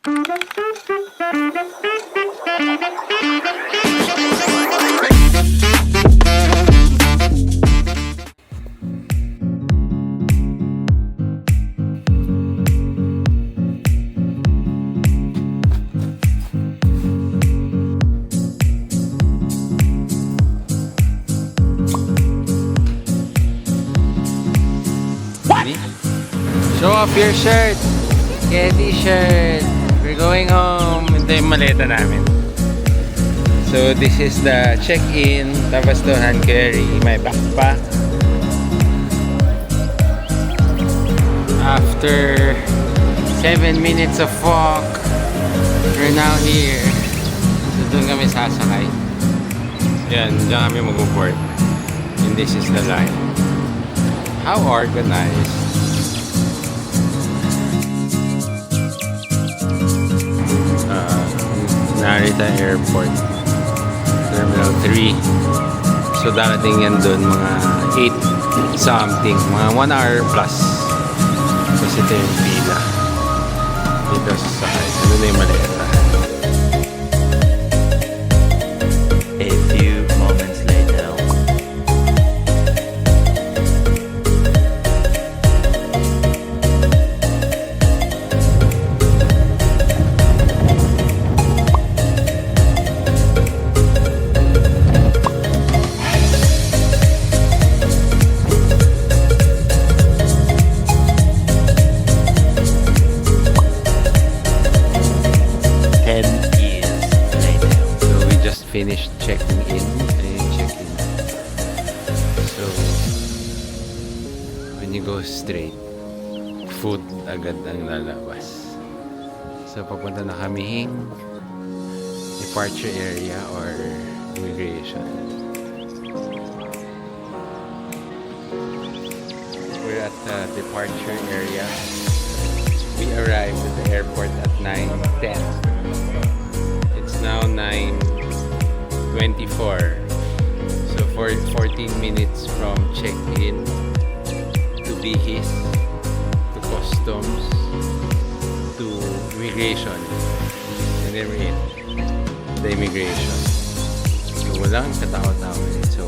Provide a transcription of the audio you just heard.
Show off your shirt! Getty shirt! We're going home! Ito yung maleta namin. So this is the check-in. Tapos to hand carry my backpack. After 7 minutes of walk, we're now here. So doon kami sasakay. Yan, dyan kami mag-board. And this is the line. How organized! Narita Airport Terminal 3. So darating yan dun mga 8 something, mga 1 hour plus. Kasi ito yung pila dito sa sakay. Ano na yung maleta. A few moments later. Finished checking in. Check-in. So when you go straight, food agad ang lalabas. So papunta na kaming departure area or immigration. We're at the departure area. We arrived at the airport at 9:10. It's now 9:24. So for 14 minutes from check-in to Bihis to customs to immigration, and then we're in the immigration. So walang katawa-tawa. So